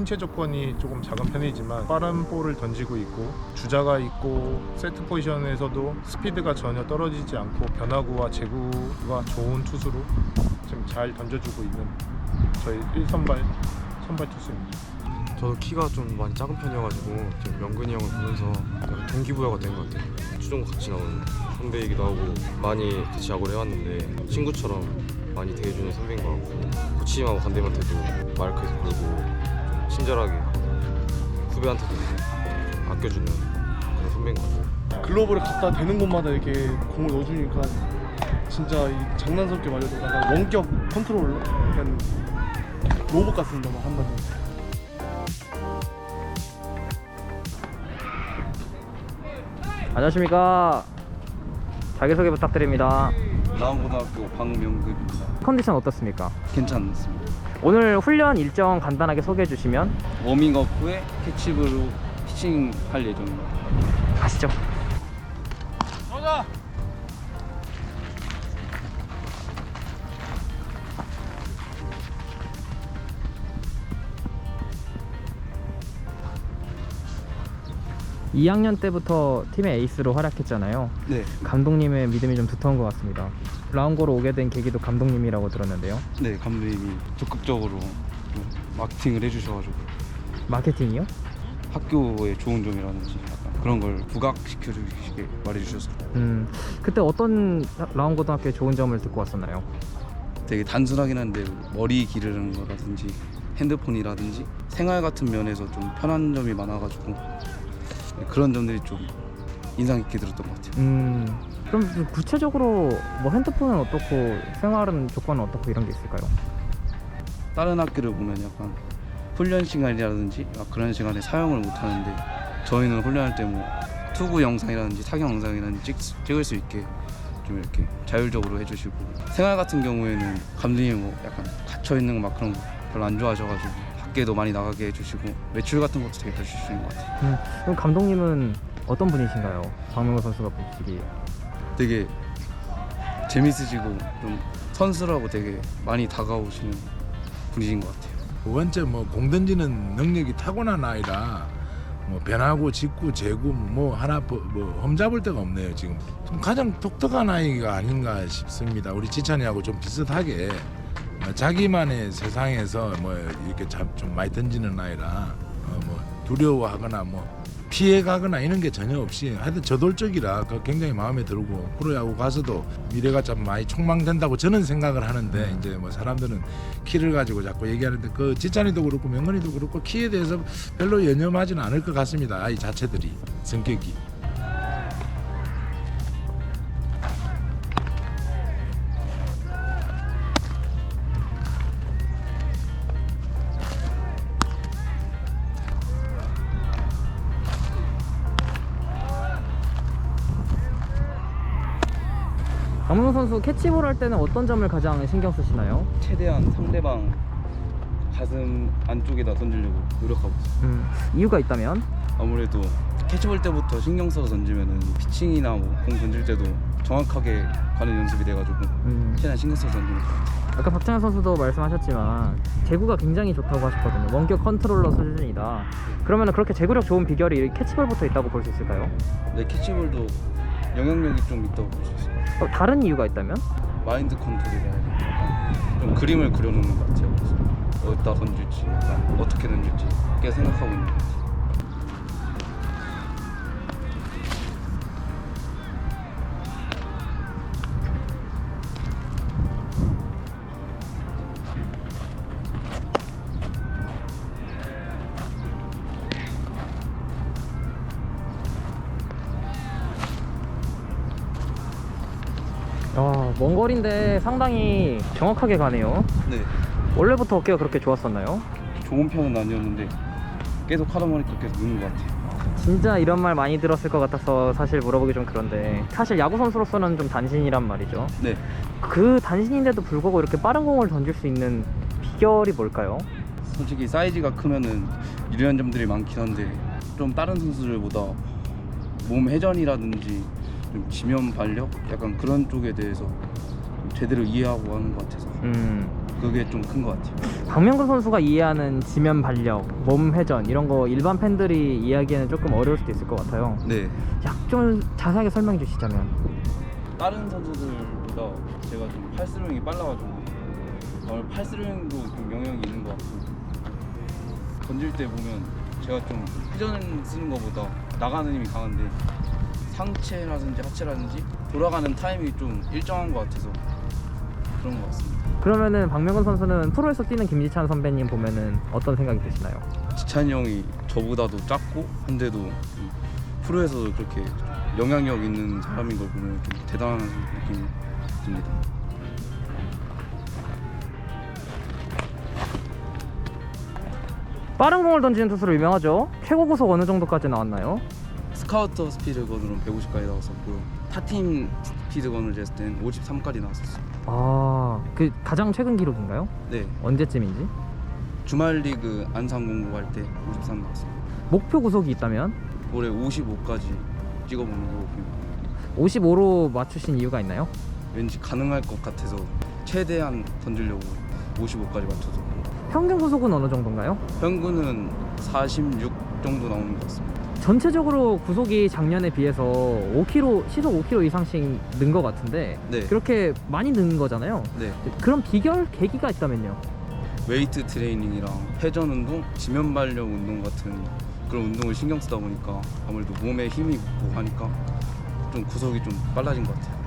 신체 조건이 조금 작은 편이지만 빠른 볼을 던지고 있고 주자가 있고 세트 포지션에서도 스피드가 전혀 떨어지지 않고 변화구와 제구가 좋은 투수로 지금 잘 던져주고 있는 저희 1선발 투수입니다. 저도 키가 좀 많이 작은 편이어가지고 지금 명근이 형을 보면서 약간 동기부여가 된 것 같아요. 추종 같이 나오는 선배이기도 하고 많이 같이 야구를 해왔는데 친구처럼 많이 대해주는 선배인 것 같고 코치님하고 간대한테도 말 계속 걸고 좀 친절하게 하고 후배한테도 좀 아껴주는 그런 선배인 것 같아요. 글로벌을 갖다 대는 곳마다 이렇게 공을 넣어주니까 진짜 이 장난스럽게 말해도 약간 원격 컨트롤러? 약간 로봇 같습니다, 막 한마디로. 안녕하십니까. 자기소개 부탁드립니다. 라운고등학교 박명근입니다. 컨디션 어떻습니까? 괜찮습니다. 오늘 훈련 일정 간단하게 소개해 주시면. 워밍업 후에 캐치브로 피칭할 예정입니다. 가시죠. 2학년 때부터 팀의 에이스로 활약했잖아요. 네, 감독님의 믿음이 좀 두터운 것 같습니다. 라운고로 오게 된 계기도 감독님이라고 들었는데요. 네 감독님이 적극적으로 좀 마케팅을 해주셔가지고 마케팅이요? 학교의 좋은 점이라든지 약간 그런 걸 부각시켜 주시게 말해주셔서 그때 어떤 라운고등학교의 좋은 점을 듣고 왔었나요? 되게 단순하긴 한데 머리 기르는 거라든지 핸드폰이라든지 생활 같은 면에서 좀 편한 점이 많아가지고 그런 점들이 좀 인상 깊게 들었던 것 같아요. 그럼 좀 구체적으로 뭐 핸드폰은 어떻고 생활은 조건은 어떻고 이런 게 있을까요? 다른 학교를 보면 약간 훈련 시간이라든지 그런 시간에 사용을 못 하는데 저희는 훈련할 때 뭐 투구 영상이라든지 타격 영상이라든지 찍을 수 있게 좀 이렇게 자율적으로 해주시고 생활 같은 경우에는 감독님이 뭐 약간 갇혀 있는 막 그런 거 별로 안 좋아하셔가지고 밖에도 많이 나가게 해주시고 외출 같은 것도 되게 해주시는 것 같아요. 그럼 감독님은 어떤 분이신가요? 박명근 선수가 보시기에. 되게 재밌으시고 좀 선수라고 되게 많이 다가오시는 분이신 것 같아요. 두 번째 뭐 공 던지는 능력이 타고난 아이라 뭐 변하고 직구 제구 뭐 하나 뭐 험잡을 데가 없네요. 지금 좀 가장 독특한 아이가 아닌가 싶습니다. 우리 지찬이하고 좀 비슷하게 자기만의 세상에서 뭐 이렇게 좀 많이 던지는 아이라 뭐 두려워하거나 뭐 피해가거나 이런 게 전혀 없이 하여튼 저돌적이라 굉장히 마음에 들고 프로야구 가서도 미래가 참 많이 촉망된다고 저는 생각을 하는데 이제 뭐 사람들은 키를 가지고 자꾸 얘기하는데 그 지찬이도 그렇고 명건이도 그렇고 키에 대해서 별로 연연하지는 않을 것 같습니다. 아이 자체들이 성격이. 박명근 선수 캐치볼 할 때는 어떤 점을 가장 신경 쓰시나요? 최대한 상대방 가슴 안쪽에다 던지려고 노력하고 있어요. 이유가 있다면? 아무래도 캐치볼 때부터 신경 써서 던지면은 피칭이나 뭐 공 던질 때도 정확하게 가는 연습이 돼가지고 최대한 신경 써서 던지는 것 같아요. 아까 박찬현 선수도 말씀하셨지만 제구가 굉장히 좋다고 하셨거든요. 원격 컨트롤러 수준이다. 그러면 그렇게 제구력 좋은 비결이 캐치볼부터 있다고 볼 수 있을까요? 네, 캐치볼도 영향력이 좀 있다고 볼 수 있어요. 다른 이유가 있다면? 마인드 컨트롤이라 좀 그림을 그려놓는 것 같아요. 그래서 어디다 던질지, 어떻게 던질지 꽤 생각하고 있는 것 같아요. 먼 거리인데 상당히 정확하게 가네요. 네, 원래부터 어깨가 그렇게 좋았었나요? 좋은 편은 아니었는데 계속 하다 보니까 계속 느는 것 같아요. 진짜 이런 말 많이 들었을 것 같아서 사실 물어보기 좀 그런데 사실 야구 선수로서는 좀 단신이란 말이죠. 네, 그 단신인데도 불구하고 이렇게 빠른 공을 던질 수 있는 비결이 뭘까요? 솔직히 사이즈가 크면은 유리한 점들이 많긴 한데 좀 다른 선수들보다 몸 회전이라든지 좀 지면 발력? 약간 그런 쪽에 대해서 좀 제대로 이해하고 하는 것 같아서 그게 좀 큰 것 같아요. 박명근 선수가 이해하는 지면 발력, 몸 회전 이런 거 일반 팬들이 이해하기에는 조금 어려울 수도 있을 것 같아요. 네. 좀 자세하게 설명해 주시자면. 다른 선수들보다 제가 좀 팔스윙이 빨라가지고 팔스윙도 좀 영향이 있는 것 같고 던질 때 보면 제가 좀 회전 쓰는 것보다 나가는 힘이 강한데 상체라든지 하체라든지 돌아가는 타임이 좀 일정한 것 같아서 그런 것 같습니다. 그러면은 박명근 선수는 프로에서 뛰는 김지찬 선배님 보면은 어떤 생각이 드시나요? 지찬이 형이 저보다도 작고 한데도 프로에서도 그렇게 영향력 있는 사람인 걸 보면 좀 대단한 느낌이 듭니다. 빠른 공을 던지는 투수로 유명하죠. 최고 구속 어느 정도까지 나왔나요? 스카우터 스피드건으로는 150까지 나왔었고요. 타팀 스피드건을 쟀을 때는 53까지 나왔었어요. 아, 그 가장 최근 기록인가요? 네, 언제쯤인지? 주말 리그 안산 공부 할 때 53 나왔어요. 목표 구속이 있다면 올해 55까지 찍어보는 거 목표입니다. 55로 맞추신 이유가 있나요? 왠지 가능할 것 같아서 최대한 던지려고 55까지 맞춰서 평균 구속은 어느 정도인가요? 평균은 46 정도 나오는 것 같습니다. 전체적으로 구속이 작년에 비해서 5km, 시속 5km 이상씩 는 것 같은데 네. 그렇게 많이 는 거잖아요. 네, 그런 비결 계기가 있다면요? 웨이트 트레이닝이랑 회전 운동, 지면 발력 운동 같은 그런 운동을 신경 쓰다 보니까 아무래도 몸에 힘이 붙고 하니까 좀 구속이 좀 빨라진 것 같아요.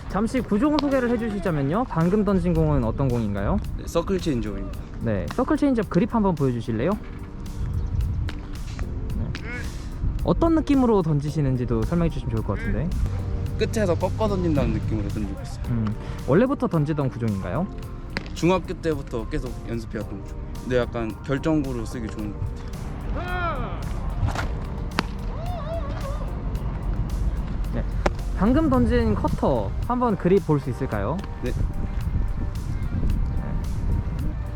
잠시 구종 소개를 해주시자면요. 방금 던진 공은 어떤 공인가요? 네, 서클 체인지업입니다. 네, 서클 체인지업 그립 한번 보여주실래요? 네. 어떤 느낌으로 던지시는지도 설명해 주시면 좋을 것 같은데. 끝에서 꺾어 던진다는 느낌으로 던지고 있어요. 원래부터 던지던 구종인가요? 중학교 때부터 계속 연습해왔던 거죠. 근데 약간 결정구로 쓰기 좋은 것 같아요. 네. 방금 던진 커터 한번 그립 볼 수 있을까요? 네.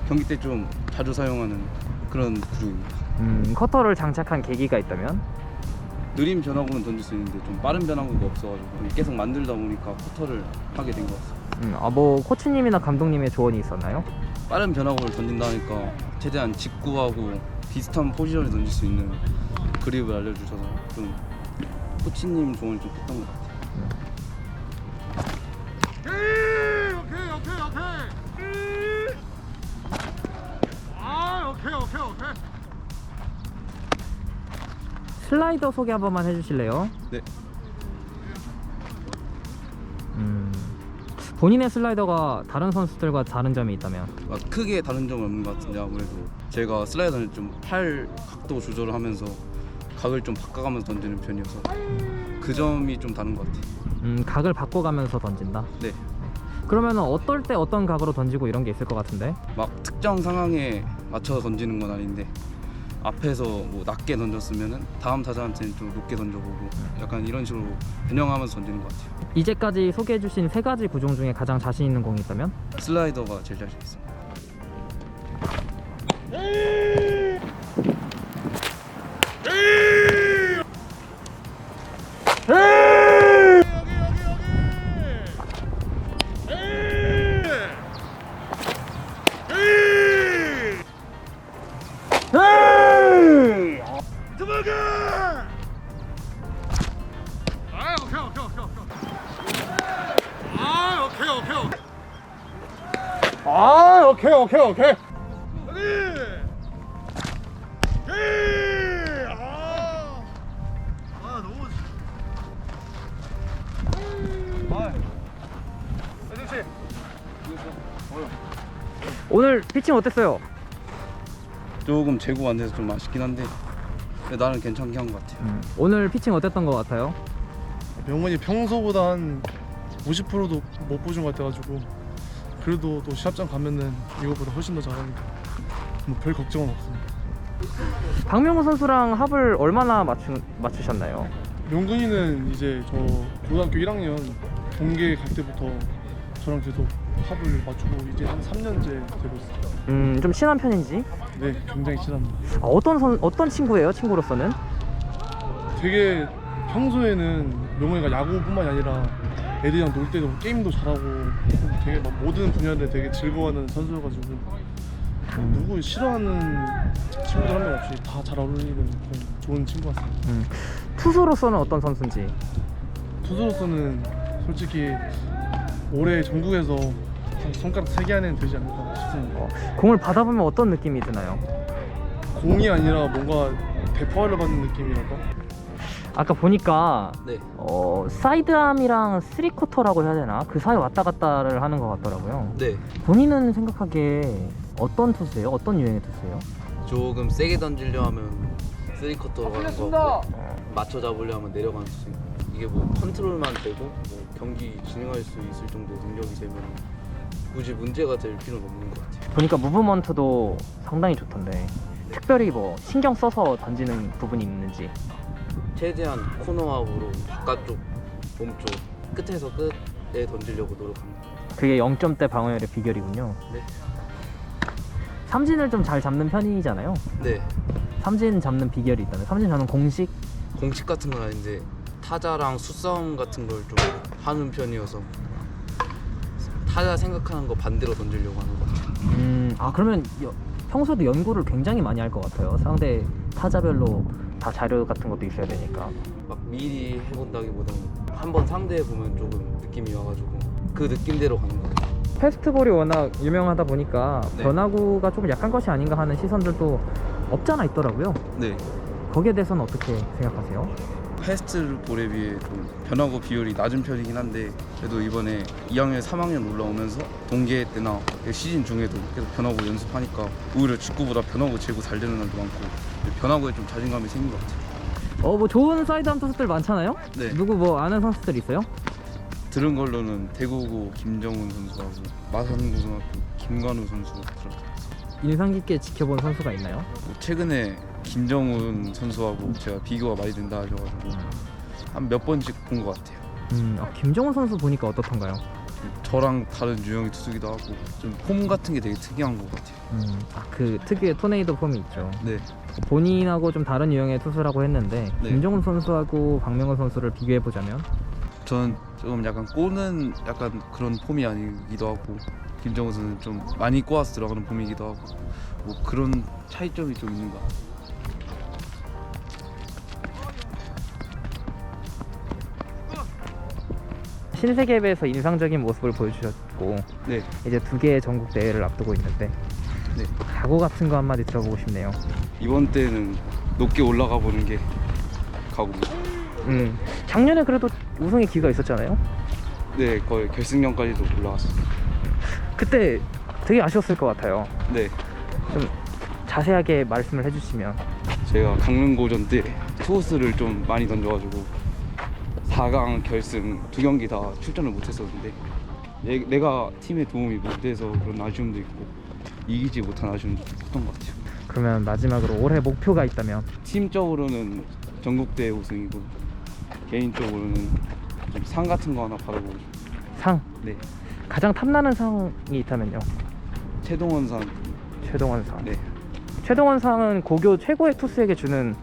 경기 때 좀 자주 사용하는 그런 구종입니다. 커터를 장착한 계기가 있다면? 느린 변화구는 던질 수 있는데 좀 빠른 변화구가 없어가지고 계속 만들다 보니까 커터를 하게 된 것 같아요. 뭐 코치님이나 감독님의 조언이 있었나요? 빠른 변화구를 던진다니까 최대한 직구하고 비슷한 포지션을 던질 수 있는 그립을 알려주셔서 좀 코치님 조언이 좀 컸던 것 같아요. 슬라이더 소개 한 번만 해주실래요? 네. 본인의 슬라이더가 다른 선수들과 다른 점이 있다면? 막 크게 다른 점은 없는 것 같은데 아무래도 제가 슬라이더는 좀 팔 각도 조절을 하면서 각을 좀 바꿔가면서 던지는 편이어서 그 점이 좀 다른 것 같아요. 각을 바꿔가면서 던진다? 네. 그러면 어떨 때 어떤 각으로 던지고 이런 게 있을 것 같은데? 막 특정 상황에 맞춰서 던지는 건 아닌데 앞에서 뭐 낮게 던졌으면은 다음 타자한테는 좀 높게 던져보고 약간 이런 식으로 변형하면서 던지는 것 같아요. 이제까지 소개해주신 세 가지 구종 중에 가장 자신 있는 공이 있다면? 슬라이더가 제일 자신 있습니다. 오케이. 오늘 피칭 어땠어요? 조금 제고 안 돼서 좀 아쉽긴 한데 나는 괜찮게 한 것 같아요. 오늘 피칭 어땠던 것 같아요? 명훈이 평소보다 한 50%도 못 보여준 것 같아가지고 그래도 또 시합장 가면은 이거보다 훨씬 더 잘하니까 뭐 별 걱정은 없습니다. 박명훈 선수랑 합을 얼마나 맞추셨나요? 명근이는 이제 저 고등학교 1학년 동계 갈 때부터 저랑 계속 합을 맞추고 이제 한 3년째 되고 있어요. 좀 친한 편인지? 네, 굉장히 친합니다. 어떤 친구예요? 친구로서는? 되게 평소에는 용호이가 야구뿐만이 아니라 애들이랑 놀 때도 게임도 잘하고 되게 막 모든 분야를 되게 즐거워하는 선수여가지고 누구 싫어하는 친구들 한 명 없이 다 잘 어울리는 그런 좋은 친구 같습니다. 투수로서는 어떤 선수인지? 투수로서는 솔직히 올해 전국에서 한 손가락 3개 안에는 되지 않을까 싶습니다. 공을 받아보면 어떤 느낌이 드나요? 공이 아니라 뭔가 대포를 받는 느낌이랄까? 아까 보니까 네. 사이드암이랑 3쿼터라고 해야 되나? 그 사이 왔다 갔다를 하는 것 같더라고요. 네. 본인은 생각하기에 어떤 투수예요? 어떤 유형의 투수예요? 조금 세게 던지려 하면 3쿼터로 가는 거 같고 맞춰 잡으려 하면 내려가는 수준. 이게 뭐 컨트롤만 되고 뭐 경기 진행할 수 있을 정도의 능력이 되면 굳이 문제가 될 필요는 없는 것 같아요. 보니까 무브먼트도 상당히 좋던데 특별히 뭐 신경 써서 던지는 부분이 있는지. 최대한 코너압으로 바깥쪽 몸쪽 끝에서 끝에 던지려고 노력합니다. 그게 0점대 방어율의 비결이군요. 네. 삼진을 좀 잘 잡는 편이잖아요. 네. 삼진 잡는 비결이 있다면 삼진 잡는 공식? 공식 같은 건 아닌데 타자랑 수싸움 같은 걸 좀 하는 편이어서 타자 생각하는 거 반대로 던지려고 하는 것 같아요. 그러면 평소에도 연구를 굉장히 많이 할 것 같아요. 상대 타자별로 다 자료 같은 것도 있어야 되니까. 막 미리 해본다기보다는 한번 상대해 보면 조금 느낌이 와가지고 그 느낌대로 가는 것 같아요. 패스트볼이 워낙 유명하다 보니까 네. 변화구가 조금 약한 것이 아닌가 하는 시선들도 없잖아 있더라고요. 네. 거기에 대해서는 어떻게 생각하세요? 패스트볼에 비해 좀 변화구 비율이 낮은 편이긴 한데 그래도 이번에 2학년, 3학년 올라오면서 동계 때나 시즌 중에도 계속 변화구 연습하니까 오히려 직구보다 변화구 제구 잘 되는 날도 많고 변화구에 좀 자신감이 생긴 것 같아요. 뭐 좋은 사이드암 투수들 많잖아요. 네. 누구 뭐 아는 선수들 있어요? 들은 걸로는 대구고 김정훈 선수하고 마산고등학교 김관우 선수 들었어요. 인상 깊게 지켜본 선수가 있나요? 최근에 김정훈 선수하고 제가 비교가 많이 된다 하셔가지고 한 몇 번씩 본 것 같아요. 김정훈 선수 보니까 어떻던가요? 저랑 다른 유형의 투수기도 하고 좀 폼 같은 게 되게 특이한 것 같아요. 그 특유의 토네이도 폼이 있죠. 네. 본인하고 좀 다른 유형의 투수라고 했는데 네. 김정훈 선수하고 박명호 선수를 비교해 보자면 저는 조금 약간 꼬는 약간 그런 폼이 아니기도 하고 김정훈 선수는 좀 많이 꼬아서 들어가는 폼이기도 하고 뭐 그런 차이점이 좀 있는 것 같아요. 신세계배에서 인상적인 모습을 보여주셨고 네. 이제 2개의 전국 대회를 앞두고 있는데 네. 각오 같은 거 한마디 들어보고 싶네요. 이번 때는 높게 올라가 보는 게 각오입니다. 작년에 그래도 우승의 기회가 있었잖아요. 네, 거의 결승전까지도 올라갔어요. 그때 되게 아쉬웠을 것 같아요. 네. 좀 자세하게 말씀을 해주시면. 제가 강릉고전 때 투호스를 좀 많이 던져가지고 4강 결승 2경기 다 출전을 못했었는데 내가 팀에 도움이 못 돼서 그런 아쉬움도 있고 이기지 못한 아쉬움도 컸던 것 같아요. 그러면 마지막으로 올해 목표가 있다면? 팀적으로는 전국대회 우승이고 개인적으로는 좀 상 같은 거 하나 받아보고 싶어요. 상? 네. 가장 탐나는 상이 있다면요? 최동원상. 최동원 상. 네. 최동원 상은 고교 최고의 투수에게 주는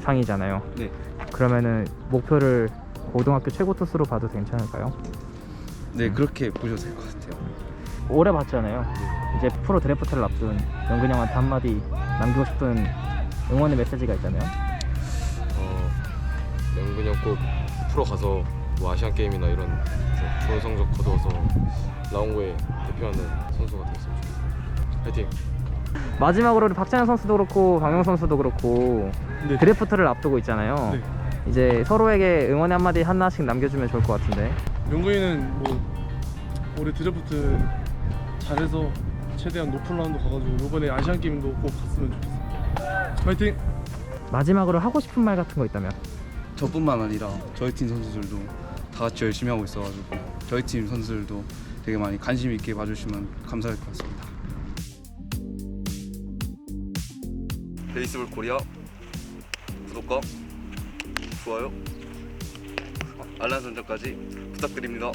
상이잖아요. 네. 그러면은 목표를 고등학교 최고 투수로 봐도 괜찮을까요? 네, 그렇게 보셔도 될 것 같아요. 올해 봤잖아요. 이제 프로 드래프트를 앞둔 영근 형한테 한마디 남기고 싶은 응원의 메시지가 있다면? 영근이 형 꼭 프로 가서 뭐 아시안 게임이나 이런 좋은 성적 거두어서 라운고에 대표하는 선수가 됐으면 좋겠어요. 화이팅! 마지막으로 우리 박찬현 선수도 그렇고 박명 선수도 그렇고 네. 드래프트를 앞두고 있잖아요. 네. 이제 서로에게 응원의 한마디 하나씩 남겨주면 좋을 것 같은데. 용근이는 뭐 올해 드래프트 잘해서 최대한 높은 라운드 가가지고 이번에 아시안 게임도 꼭 갔으면 좋겠어요. 파이팅! 마지막으로 하고 싶은 말 같은 거 있다면? 저뿐만 아니라 저희 팀 선수들도 다 같이 열심히 하고 있어가지고 저희 팀 선수들도 되게 많이 관심 있게 봐주시면 감사할 것 같습니다. 베이스볼 코리아 구독과 좋아요 알람 설정까지 부탁드립니다.